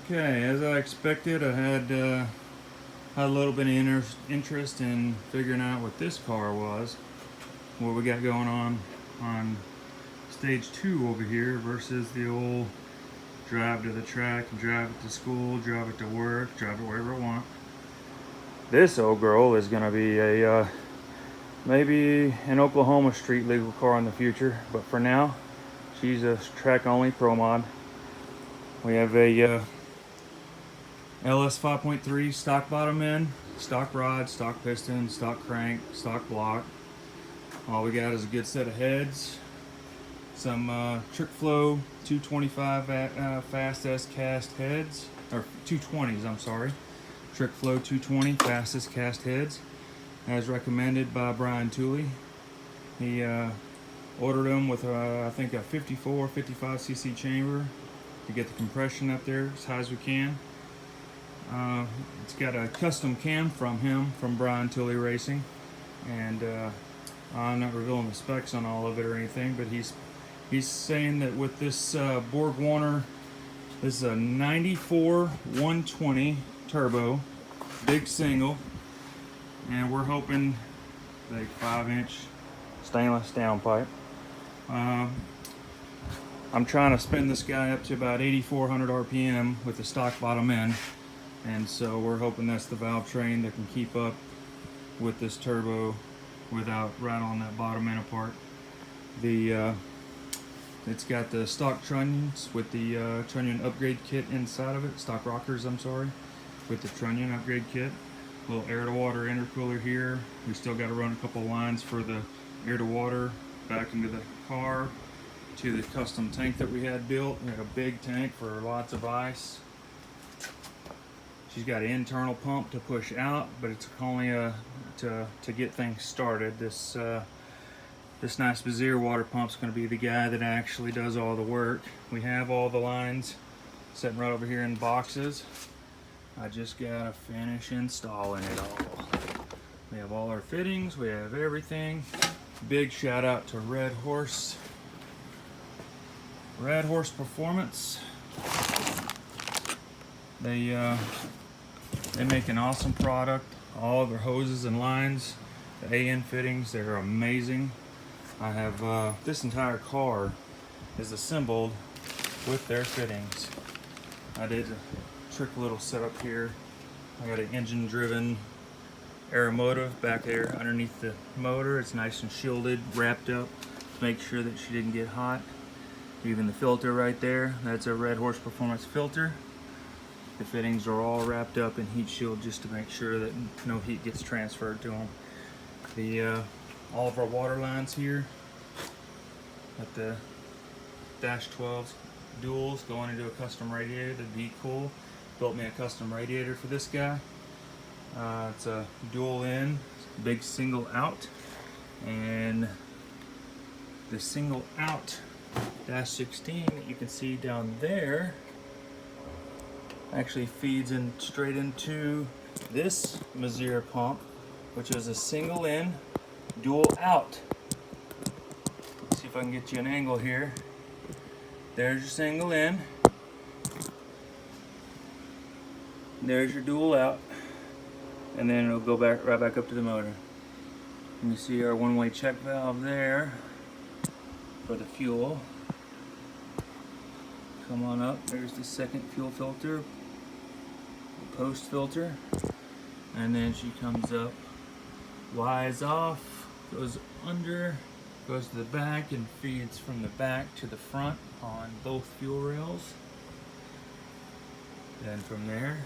Okay, as I expected, I had a little bit of interest in figuring out what this car was, what we got going on stage 2 over here versus the old drive to the track, drive it to school, drive it to work, drive it wherever I want. This old girl is going to be a maybe an Oklahoma street legal car in the future, but for now, she's a track only ProMod. We have a LS 5.3 stock bottom end, stock rod, stock piston, stock crank, stock block. All we got is a good set of heads, some trick flow 225 fastest cast heads, or 220s, I'm sorry. Trick flow 220 fastest cast heads, as recommended by Brian Tooley. He ordered them with I think a 54, 55 cc chamber to get the compression up there as high as we can. It's got a custom cam from him, from Brian Tooley Racing, and I'm not revealing the specs on all of it or anything, but he's saying that with this Borg Warner, this is a 94 120 turbo, big single, and we're hoping like 5-inch stainless downpipe. I'm trying to spin this guy up to about 8,400 RPM with the stock bottom end, and so we're hoping that's the valve train that can keep up with this turbo without rattling that bottom end apart. It's got the stock trunnions with the trunnion upgrade kit inside of it, stock rockers, I'm sorry, with the trunnion upgrade kit. Little air to water intercooler here. We still got to run a couple lines for the air to water back into the car to the custom tank that we had built. We had a big tank for lots of ice. She's got an internal pump to push out, but it's only to get things started. This nice ZR water pump is going to be the guy that actually does all the work. We have all the lines sitting right over here in boxes. I just gotta finish installing it all. We have all our fittings, we have everything. Big shout out to Red Horse Performance. They make an awesome product. All of their hoses and lines, the AN fittings, they're amazing. I have this entire car is assembled with their fittings. I did a trick little setup here. I got an engine driven aeromotive back there underneath the motor. It's nice and shielded, wrapped up to make sure that she didn't get hot. Even the filter right there, that's a Red Horse Performance filter. The fittings are all wrapped up in heat shield just to make sure that no heat gets transferred to them. All of our water lines here at the dash 12s duals going into a custom radiator. That'd be cool. Built me a custom radiator for this guy. It's a dual in, big single out, and the single out dash 16 that you can see down there actually feeds in straight into this Mazir pump, which is a single in, dual out. Let's see if I can get you an angle here. There's your single in. There's your dual out. And then it'll go right back up to the motor. And you see our one-way check valve there for the fuel. Come on up. There's the second fuel filter, post filter. And then she comes up, flies off, goes under, goes to the back, and feeds from the back to the front on both fuel rails. Then from there,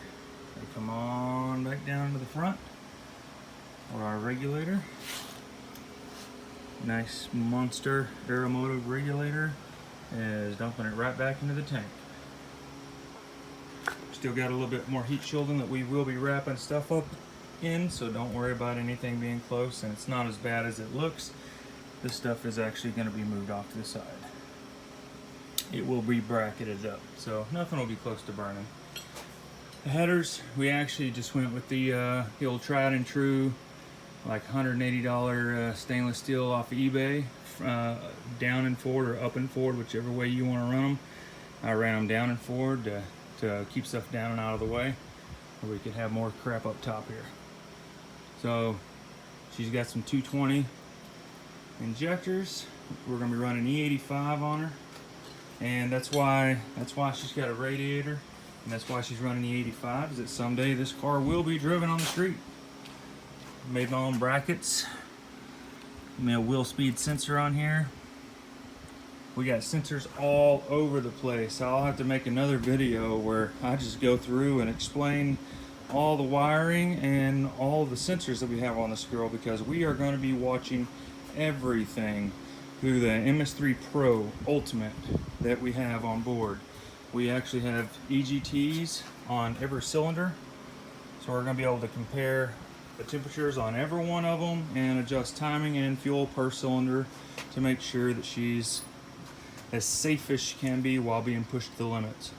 they come on back down to the front for our regulator. Nice monster aeromotive regulator is dumping it right back into the tank. Still got a little bit more heat shielding that we will be wrapping stuff up in, so don't worry about anything being close, and it's not as bad as it looks. This stuff is actually going to be moved off to the side. It will be bracketed up, so nothing will be close to burning. The headers, we actually just went with the old tried and true, like $180 stainless steel off of eBay, down and forward or up and forward, whichever way you want to run them. I ran them down and forward to to keep stuff down and out of the way, or we could have more crap up top here. So she's got some 220 injectors. We're gonna be running E85 on her, and that's why she's got a radiator, and that's why she's running E85, is that someday this car will be driven on the street. Made my own brackets. A wheel speed sensor on here. We got sensors all over the place. I'll have to make another video where I just go through and explain all the wiring and all the sensors that we have on this girl, because we are going to be watching everything through the MS3 Pro Ultimate that we have on board. We actually have EGTs on every cylinder, so we're going to be able to compare the temperatures on every one of them and adjust timing and fuel per cylinder to make sure that she's as safe as she can be while being pushed to the limits.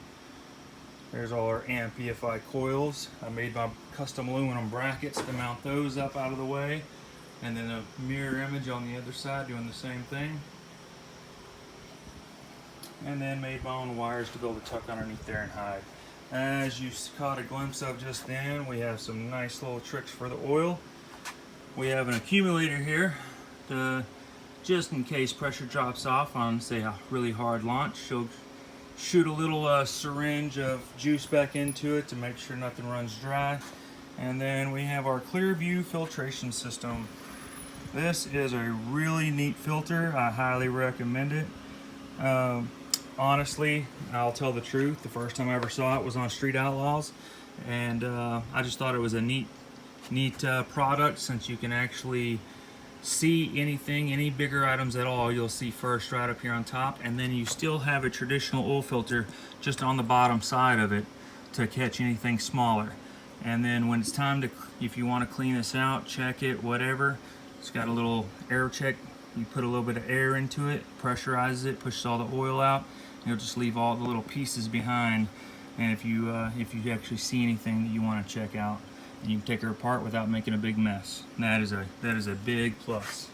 There's all our amp EFI coils. I made my custom aluminum brackets to mount those up out of the way, and then a mirror image on the other side doing the same thing. And then made my own wires to be able to tuck underneath there and hide. As you caught a glimpse of just then, we have some nice little tricks for the oil. We have an accumulator here to, just in case pressure drops off on, say, a really hard launch. She'll shoot a little syringe of juice back into it to make sure nothing runs dry. And then we have our Clearview filtration system. This is a really neat filter. I highly recommend it. Honestly, I'll tell the truth, the first time I ever saw it was on Street Outlaws, and I just thought it was a neat product, since you can actually see anything, any bigger items at all, you'll see first right up here on top, and then you still have a traditional oil filter just on the bottom side of it to catch anything smaller. And then when it's time to, if you want to clean this out, check it, whatever, it's got a little air check. You put a little bit of air into it, pressurizes it, pushes all the oil out, and you'll just leave all the little pieces behind. And if you actually see anything that you want to check out, you can take her apart without making a big mess. And that is a big plus.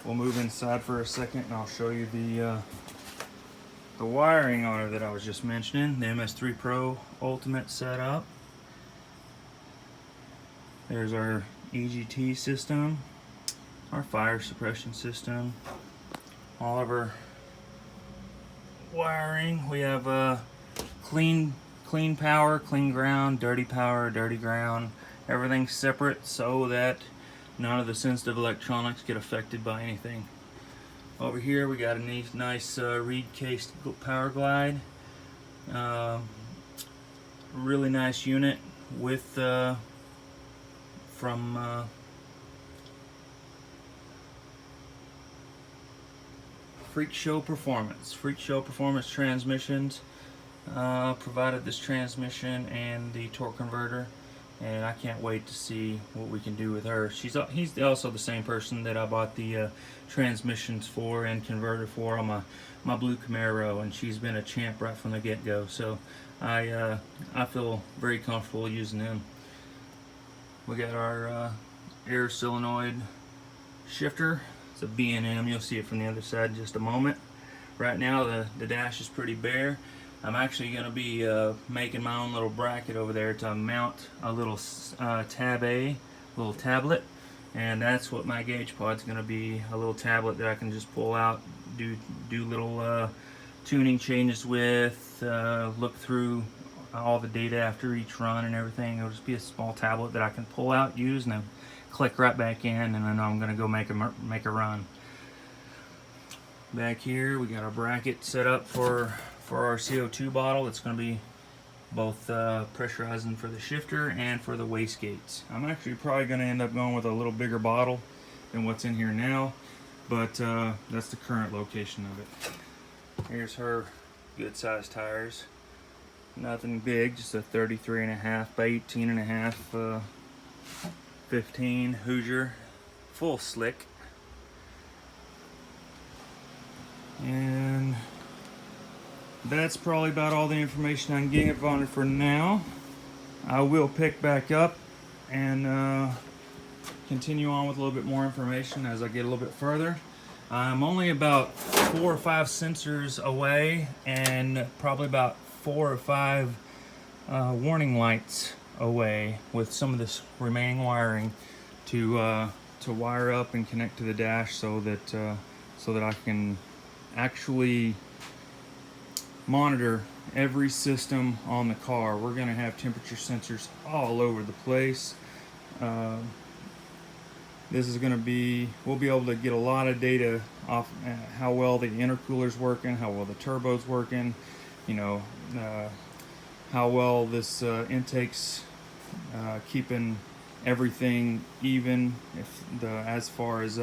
We'll move inside for a second, and I'll show you the wiring on her that I was just mentioning. The MS3 Pro Ultimate setup. There's our EGT system, our fire suppression system, all of our wiring. We have clean power, clean ground, dirty power, dirty ground. Everything's separate so that none of the sensitive electronics get affected by anything. Over here we got a nice reed cased power glide. Really nice unit with from Freak Show Performance Transmissions provided this transmission and the torque converter, and I can't wait to see what we can do with her. He's also the same person that I bought the transmissions for and converter for on my blue Camaro, and she's been a champ right from the get-go, so I feel very comfortable using him. We got our air solenoid shifter. It's a B&M. You'll see it from the other side in just a moment. Right now the dash is pretty bare. I'm actually going to be making my own little bracket over there to mount a little Tab A, little tablet, and that's what my gauge pod's going to be, a little tablet that I can just pull out, do little tuning changes with, look through all the data after each run and everything. It'll just be a small tablet that I can pull out, use, and then click right back in, and then I'm going to go make a run. Back here we got our bracket set up for our CO2 bottle. It's going to be both pressurizing for the shifter and for the wastegates. I'm actually probably going to end up going with a little bigger bottle than what's in here now, but that's the current location of it. Here's her good sized tires. Nothing big, just a 33.5 by 18.5 15 Hoosier, full slick. And that's probably about all the information I can give on it for now. I will pick back up and continue on with a little bit more information as I get a little bit further. I'm only about 4 or 5 sensors away, and probably about 4 or 5 warning lights away with some of this remaining wiring to wire up and connect to the dash so that I can actually monitor every system on the car. We're going to have temperature sensors all over the place. This is going to be, we'll be able to get a lot of data off how well the intercooler's working, how well the turbo's working, you know, how well this intake's keeping everything even. As far as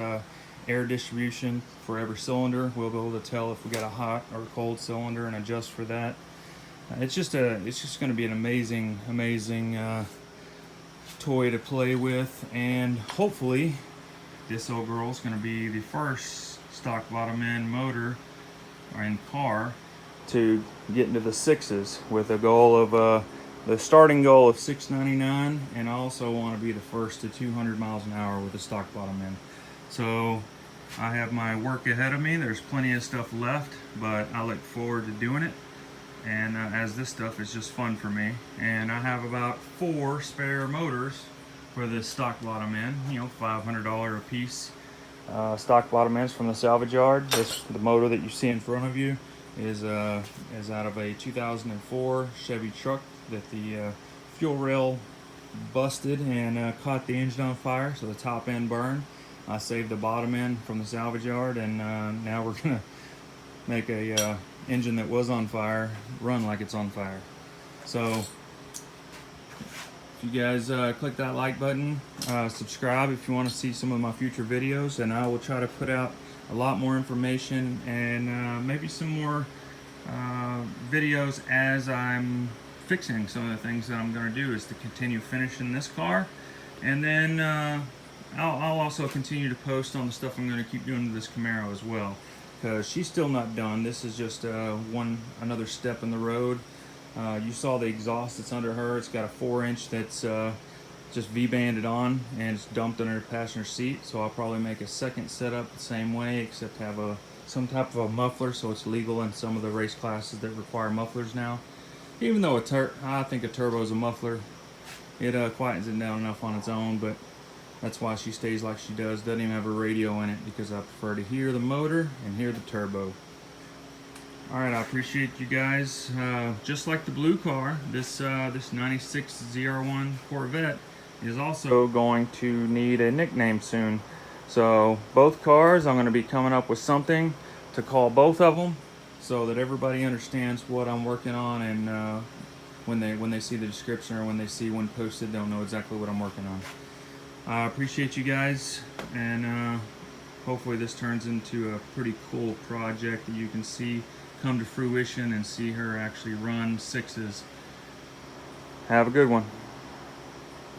air distribution for every cylinder, we'll be able to tell if we got a hot or cold cylinder and adjust for that. It's just going to be an amazing toy to play with, and hopefully this old girl is going to be the first stock bottom end motor or in car to get into the sixes, with a goal of the starting goal of $699, and I also want to be the first to 200 miles an hour with a stock bottom end. So I have my work ahead of me. There's plenty of stuff left, but I look forward to doing it. And as this stuff is just fun for me, and I have about 4 spare motors for this stock bottom end, you know, $500 a piece stock bottom ends from the salvage yard. The motor that you see in front of you is out of a 2004 Chevy truck that the fuel rail busted and caught the engine on fire, so the top end burned. I saved the bottom end from the salvage yard, and now we're gonna make a engine that was on fire run like it's on fire. So if you guys click that like button, subscribe if you want to see some of my future videos, and I will try to put out a lot more information and maybe some more videos as I'm fixing some of the things that I'm going to do, is to continue finishing this car, and then I'll also continue to post on the stuff I'm going to keep doing to this Camaro as well, because she's still not done. This is just another step in the road. You saw the exhaust that's under her. It's got a 4-inch that's just V-banded on, and it's dumped under the passenger seat. So I'll probably make a second setup the same way, except have some type of a muffler, so it's legal in some of the race classes that require mufflers now. Even though I think a turbo is a muffler, it quietens it down enough on its own, but that's why she stays like she does. Doesn't even have a radio in it, because I prefer to hear the motor and hear the turbo. Alright, I appreciate you guys. Just like the blue car, this 96 ZR1 Corvette is also going to need a nickname soon. So both cars, I'm going to be coming up with something to call both of them, so that everybody understands what I'm working on, and when they see the description, or when they see when posted, they'll know exactly what I'm working on. I appreciate you guys, and hopefully this turns into a pretty cool project that you can see come to fruition and see her actually run sixes. Have a good one.